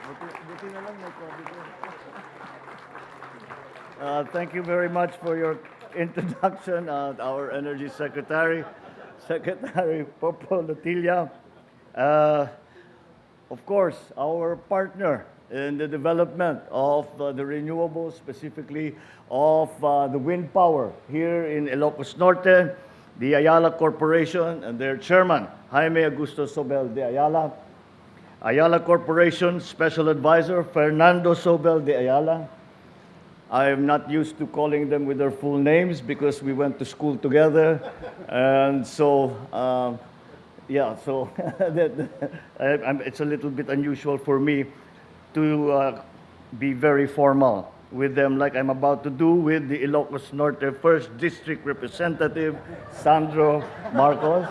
Buti na lang may COVID. Thank you very much for your introduction, our Energy Secretary, Secretary Popo Lotilla. Of course, our partner in the development of the renewables, specifically of the wind power here in Ilocos Norte, the Ayala Corporation and their chairman, Jaime Augusto Sobel de Ayala. Ayala Corporation Special Advisor, Fernando Sobel de Ayala. I am not used to calling them with their full names because we went to school together. And so, it's a little bit unusual for me to be very formal with them like I'm about to do with the Ilocos Norte 1st District Representative, Sandro Marcos.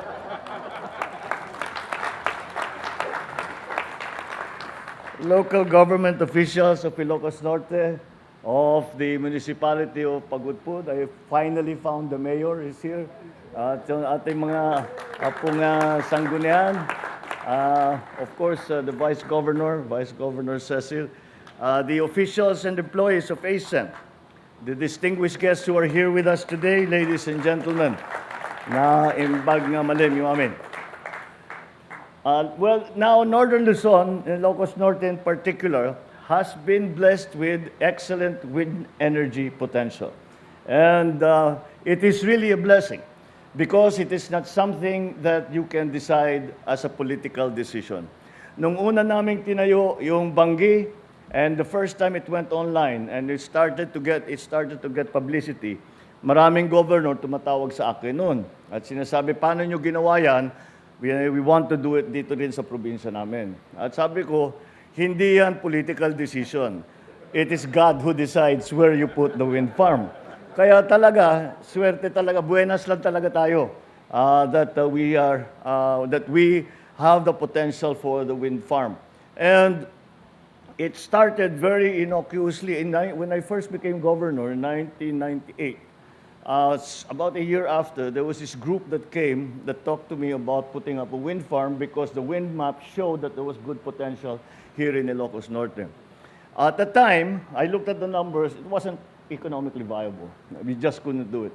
Local government officials of Ilocos Norte, of the municipality of Pagudpud. I finally found the mayor is here. At yung ating mga apong sanggunian. Of course, the Vice Governor Cecil. The officials and employees of ASEM. The distinguished guests who are here with us today, ladies and gentlemen. Na imbag nga malim yung amin. Well, now Northern Luzon, Ilocos Norte in particular, has been blessed with excellent wind energy potential. And it is really a blessing because it is not something that you can decide as a political decision. Nung una naming tinayo yung Bangi, and the first time it went online and it started to get publicity, maraming governor tumatawag sa akin noon. At sinasabi, paano nyo ginawa yan? We want to do it dito rin sa probinsya namin. At sabi ko, hindi yan political decision. It is God who decides where you put the wind farm. Kaya talaga, swerte talaga, buenas lang talaga tayo that we have the potential for the wind farm. And it started very innocuously when I first became governor in 1998. About a year after, there was this group that came that talked to me about putting up a wind farm because the wind map showed that there was good potential here in Ilocos Norte. At the time, I looked at the numbers, it wasn't economically viable. We just couldn't do it.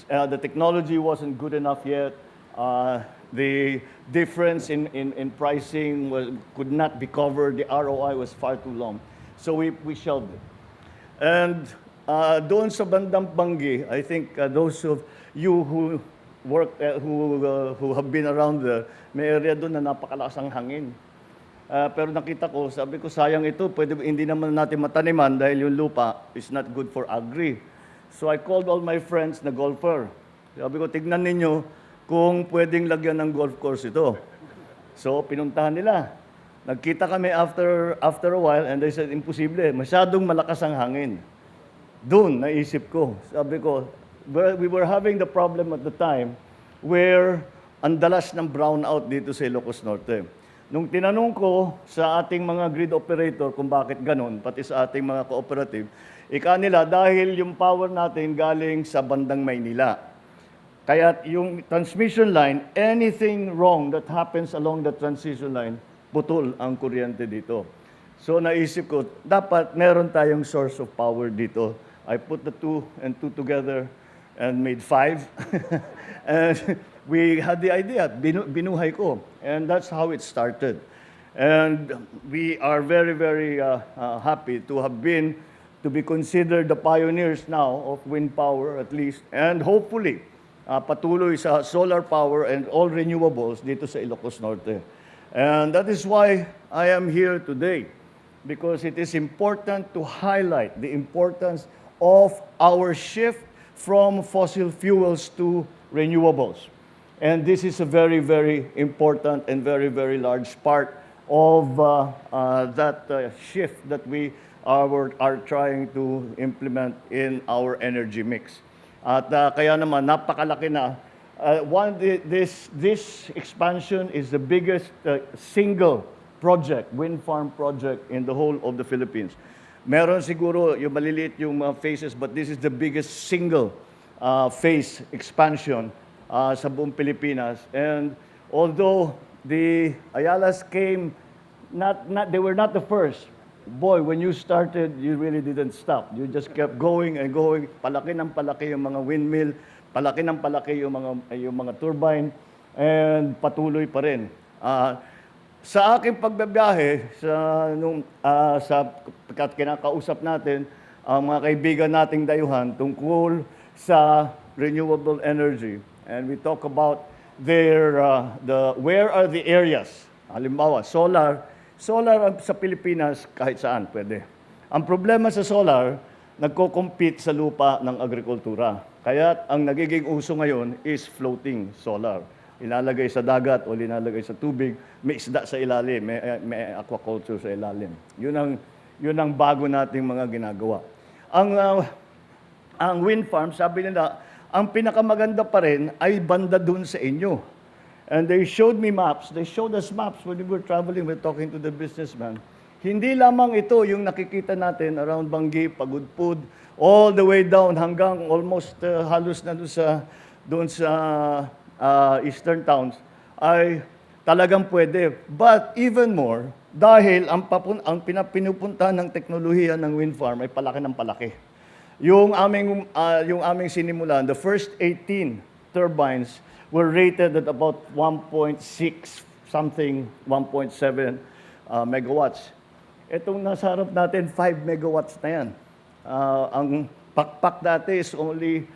The technology wasn't good enough yet. The difference in pricing could not be covered. The ROI was far too long. So we shelved it. And doon sa bandang Bangi, I think those of you who work, who have been around there, may area doon na napakalakas ang hangin. Pero nakita ko, sabi ko, sayang ito, hindi naman natin mataniman dahil yung lupa is not good for agri. So I called all my friends na golfer. Sabi ko, tignan ninyo kung pwedeng lagyan ng golf course ito. So pinuntahan nila. Nagkita kami after a while and they said, imposible, masyadong malakas ang hangin. Doon, naisip ko, sabi ko, we were having the problem at the time where ang dalas ng brownout dito sa Ilocos Norte. Nung tinanong ko sa ating mga grid operator kung bakit ganun, pati sa ating mga cooperative, nila dahil yung power natin galing sa bandang Maynila. Kaya yung transmission line, anything wrong that happens along the transmission line, putol ang kuryente dito. So naisip ko, dapat meron tayong source of power dito. I put the two and two together and made 5. And we had the idea, binuhay ko. And that's how it started. And we are very, very happy to be considered the pioneers now of wind power at least. And hopefully, patuloy sa solar power and all renewables dito sa Ilocos Norte. And that is why I am here today. Because it is important to highlight the importance of our shift from fossil fuels to renewables. And this is a very, very important and very, very large part of that shift that we are trying to implement in our energy mix. At kaya naman, napakalaki na. This expansion is the biggest single project, wind farm project in the whole of the Philippines. Meron siguro yung maliliit yung phases, but this is the biggest single phase expansion sa buong Pilipinas. And although the Ayalas came, they were not the first, boy, when you started, you really didn't stop. You just kept going and going. Palaki ng palaki yung mga windmill, palaki ng palaki yung mga turbine, and patuloy pa rin. Sa aking pagbabiyahe, sa kinakausap natin, ang mga kaibigan nating dayuhan tungkol sa renewable energy. And we talk about where are the areas. Halimbawa, solar sa Pilipinas kahit saan pwede. Ang problema sa solar, nagko-compete sa lupa ng agrikultura. Kaya ang nagiging uso ngayon is floating solar. Ilalagay sa dagat o ilalagay sa tubig, may isda sa ilalim, may aquaculture sa ilalim. Yun ang bago nating mga ginagawa. Ang wind farm, sabi nila, ang pinakamaganda pa rin ay banda dun sa inyo. And they showed me maps. They showed us maps when we were traveling, we were talking to the businessman. Hindi lamang ito yung nakikita natin around Bangi, Pagudpud, all the way down hanggang almost halos na doon sa eastern towns, ay talagang pwede. But even more, dahil ang pinupuntahan ng teknolohiya ng wind farm ay palaki ng palaki. Yung aming sinimulan, the first 18 turbines were rated at about 1.6 something, 1.7 megawatts. Itong nasa harap natin, 5 megawatts na yan. Ang pakpak dati is only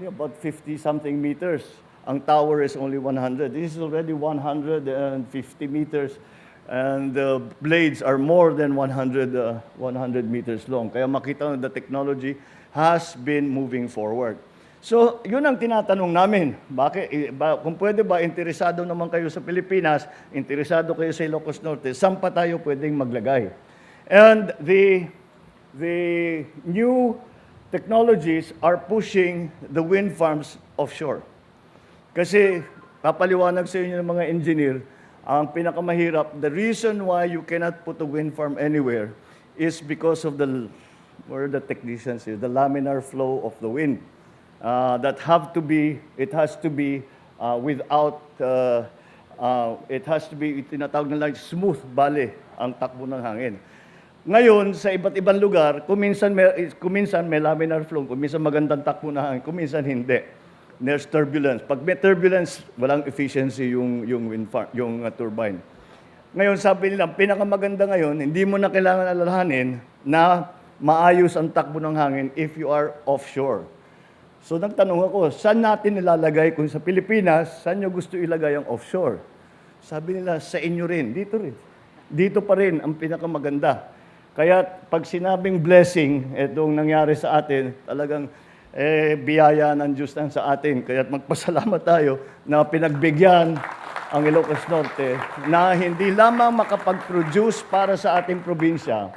about 50 something meters. Ang tower is only 100. This is already 150 meters, and the blades are more than 100 meters long. Kaya makita na the technology has been moving forward. So, yun ang tinatanong namin. Kung pwede ba, interesado naman kayo sa Pilipinas, interesado kayo sa Ilocos Norte, saan pa tayo pwedeng maglagay? And the new technologies are pushing the wind farms offshore. Kasi, papaliwanag sa inyo ng mga engineer, ang pinakamahirap, the reason why you cannot put a wind farm anywhere is because of the technicians here, the laminar flow of the wind. It has to be tinatawag na lang smooth, bale, ang takbo ng hangin. Ngayon, sa iba't ibang lugar, kuminsan may laminar flow, kuminsan magandang takbo ng hangin, kuminsan hindi. There's turbulence. Pag may turbulence, walang efficiency yung wind farm, yung turbine. Ngayon, sabi nila, pinakamaganda ngayon, hindi mo na kailangan alalahanin na maayos ang takbo ng hangin if you are offshore. So nagtanong ako, saan natin nilalagay kung sa Pilipinas, saan nyo gusto ilagay ang offshore? Sabi nila, sa inyo rin, dito rin. Dito pa rin ang pinakamaganda. Kaya pag sinabing blessing, itong nangyari sa atin, talagang biyaya ng Diyos lang sa atin. Kaya magpasalamat tayo na pinagbigyan ang Ilocos Norte na hindi lamang makapag-produce para sa ating probinsya,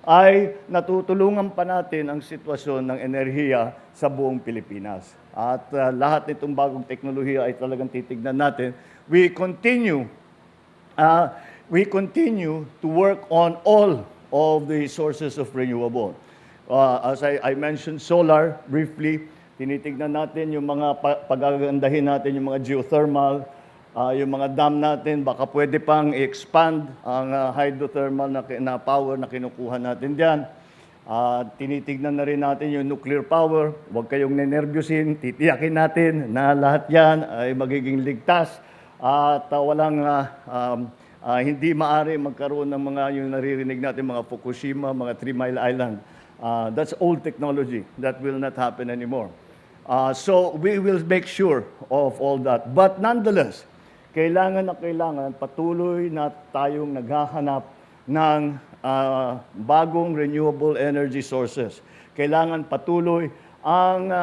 ay natutulungan pa natin ang sitwasyon ng enerhiya sa buong Pilipinas. At lahat nitong bagong teknolohiya ay talagang titignan natin. We continue to work on all of the sources of renewable. As I mentioned, solar, briefly, tinitignan natin yung mga pagagandahin natin, yung mga geothermal, yung mga dam natin, baka pwede pang i-expand ang hydrothermal na power na kinukuha natin diyan. Tinitignan na rin natin yung nuclear power. Huwag kayong nenervyusin, titiyakin natin na lahat yan ay magiging ligtas at hindi maaari magkaroon ng mga yung naririnig natin, mga Fukushima, mga 3 Mile Island. That's old technology. That will not happen anymore. So we will make sure of all that. But nonetheless, kailangan patuloy na tayong naghahanap ng bagong renewable energy sources. Kailangan patuloy ang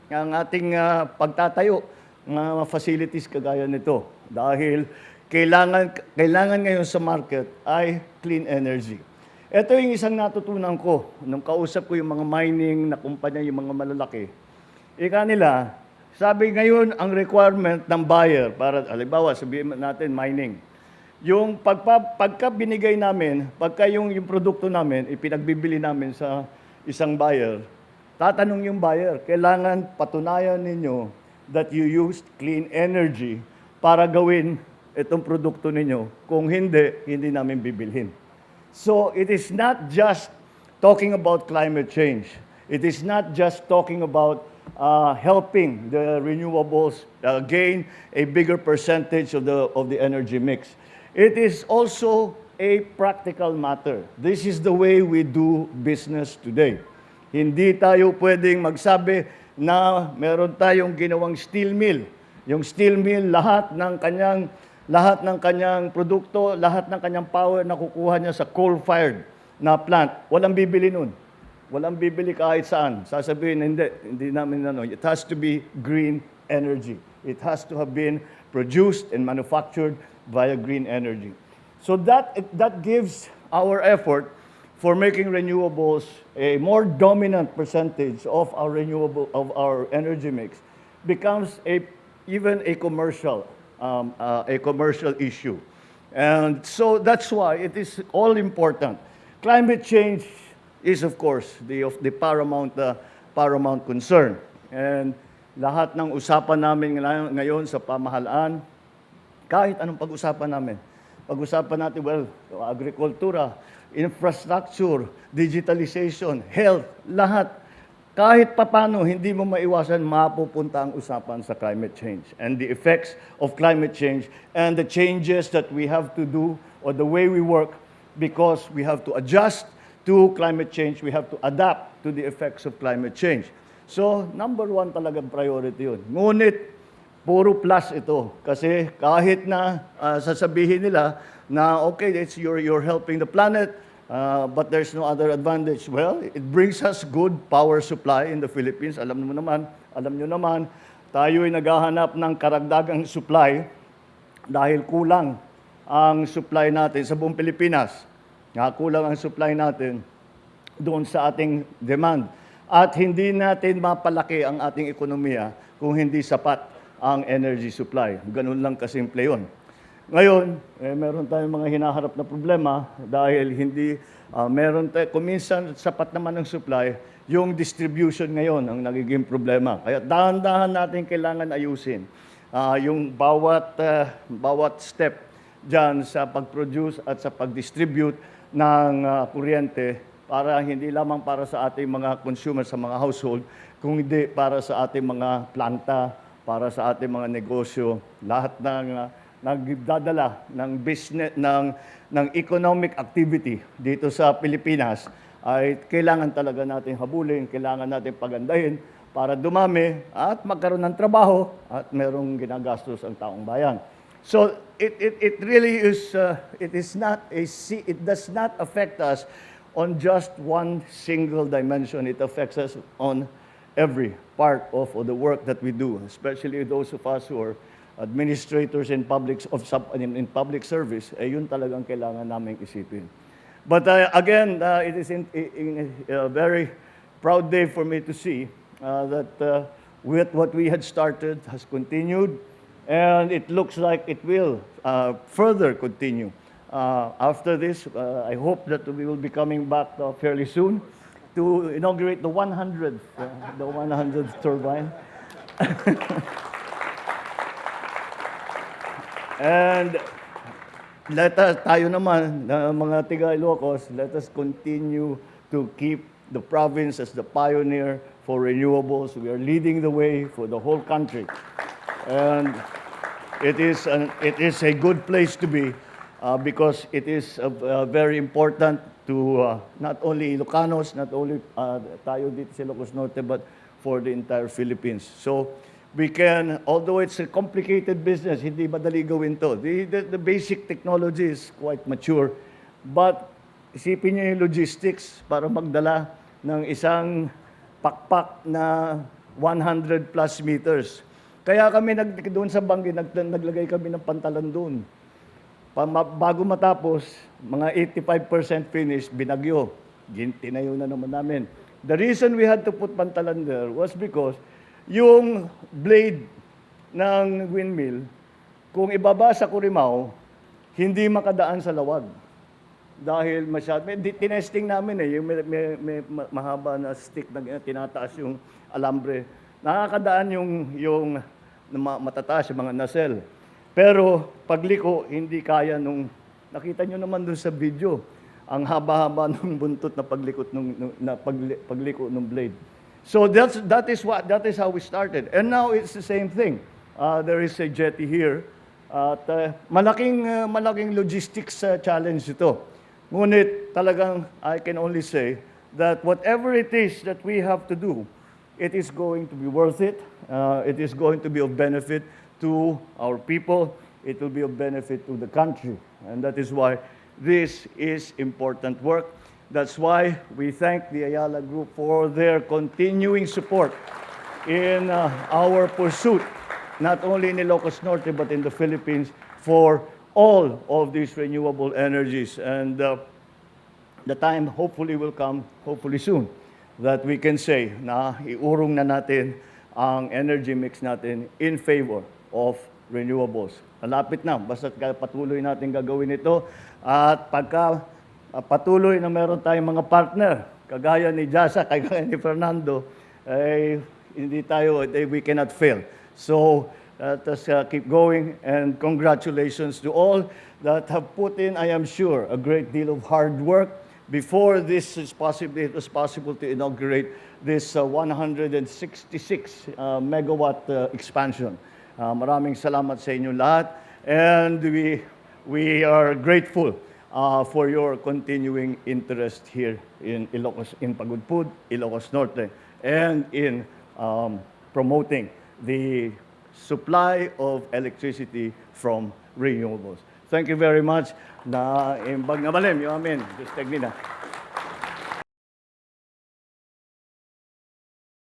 ating pagtatayo ng facilities kagaya nito. Dahil kailangan ngayon sa market ay clean energy. Ito yung isang natutunan ko nung kausap ko yung mga mining na kumpanya, yung mga malalaki. Ika nila, sabi ngayon ang requirement ng buyer para, halimbawa, sabihin natin mining. Yung pagka binigay namin, pagka yung produkto namin, ipinagbibili namin sa isang buyer, tatanong yung buyer, kailangan patunayan ninyo that you used clean energy para gawin itong produkto ninyo. Kung hindi namin bibilhin. So it is not just talking about climate change. It is not just talking about helping the renewables gain a bigger percentage of the energy mix. It is also a practical matter. This is the way we do business today. Hindi tayo pwedeng magsabi na meron tayong ginawang steel mill. Yung steel mill, lahat ng kanyang produkto, lahat ng kanyang power na kukuha niya sa coal-fired na plant. Walang bibili nun. Walang bibili kahit saan. Sasabihin, hindi namin it has to be green energy. It has to have been produced and manufactured via green energy. So that gives our effort for making renewables a more dominant percentage of our energy mix becomes even a commercial issue. And so that's why it is all important. Climate change is, of course, the paramount concern. And lahat ng usapan namin ngayon sa pamahalaan, kahit anong pag-usapan namin, pag-usapan natin, agrikultura, infrastructure, digitalization, health, lahat, kahit papano, hindi mo maiwasan, mapupunta ang usapan sa climate change and the effects of climate change and the changes that we have to do or the way we work because we have to adjust to climate change, we have to adapt to the effects of climate change. So, number one talagang priority yun. Ngunit, puro plus ito. Kasi kahit na sasabihin nila na, okay, you're helping the planet, but there's no other advantage. Well, it brings us good power supply in the Philippines. Alam nyo naman, tayo ay naghahanap ng karagdagang supply dahil kulang ang supply natin sa buong Pilipinas. Kulang ang supply natin doon sa ating demand. At hindi natin mapalaki ang ating ekonomiya kung hindi sapat ang energy supply. Ganun lang kasimple yun. Ngayon, meron tayong mga hinaharap na problema dahil kung minsan sapat naman ang supply, yung distribution ngayon ang nagiging problema. Kaya dahan-dahan natin kailangan ayusin yung bawat step dyan sa pag-produce at sa pag-distribute ng kuryente para hindi lamang para sa ating mga consumers, sa mga household, kundi para sa ating mga planta, para sa ating mga negosyo, lahat ng nagdadala ng business, ng economic activity dito sa Pilipinas ay kailangan talaga natin habulin, kailangan natin pagandahin para dumami at magkaroon ng trabaho at merong ginagastos ang taong bayan. So it really is it does not affect us on just one single dimension. It affects us on every part of the work that we do, especially those of us who are administrators in public service. Yun talagang kailangan naming isipin. But again, it is a very proud day for me to see that with what we had started has continued. And it looks like it will further continue. After this, I hope that we will be coming back fairly soon to inaugurate the 100th turbine. And tayo naman, mga tiga Ilocos, let us continue to keep the province as the pioneer for renewables. We are leading the way for the whole country. And it is a good place to be because it is very important to not only Ilocanos, not only tayo dito sa Ilocos Norte, but for the entire Philippines. So we can, although it's a complicated business, hindi madali gawin to. The basic technology is quite mature, but isipin niyo yung logistics para magdala ng isang pakpak na 100 plus meters. Kaya kami doon sa Bangi, naglagay kami ng pantalan doon. Bago matapos, mga 85% finished, binagyo. Tinayo na naman namin. The reason we had to put pantalan there was because yung blade ng windmill, kung ibaba sa Curimaw, hindi makadaan sa lawag. Dahil masyado, tinesting namin yung may mahaba na stick na tinataas yung alambre. Nakakadaan yung matataas, yung mga nacelle. Pero pagliko, hindi kaya nung, nakita nyo naman dun sa video, ang haba-haba ng buntot na pagliko ng blade. So that is how we started. And now it's the same thing. There is a jetty here. At malaking logistics challenge ito. Ngunit talagang I can only say that whatever it is that we have to do, it is going to be worth it. It is going to be of benefit to our people. It will be of benefit to the country. And that is why this is important work. That's why we thank the Ayala Group for their continuing support in our pursuit, not only in Ilocos Norte, but in the Philippines, for all of these renewable energies. And the time hopefully will come, hopefully soon, that we can say na iurong na natin ang energy mix natin in favor of renewables. Malapit na, basta patuloy natin gagawin ito. At pagka patuloy na meron tayong mga partner, kagaya ni Jasa, kagaya ni Fernando, we cannot fail. So let us keep going, and congratulations to all that have put in, I am sure, a great deal of hard work before this is possible. It was possible to inaugurate this 166 megawatt expansion. Maraming salamat sa inyo lahat, and we are grateful for your continuing interest here in Pagudpud, Ilocos Norte, and in promoting the supply of electricity from renewables. Thank you very much. Na imbag na malim, yung amin. Just take me na.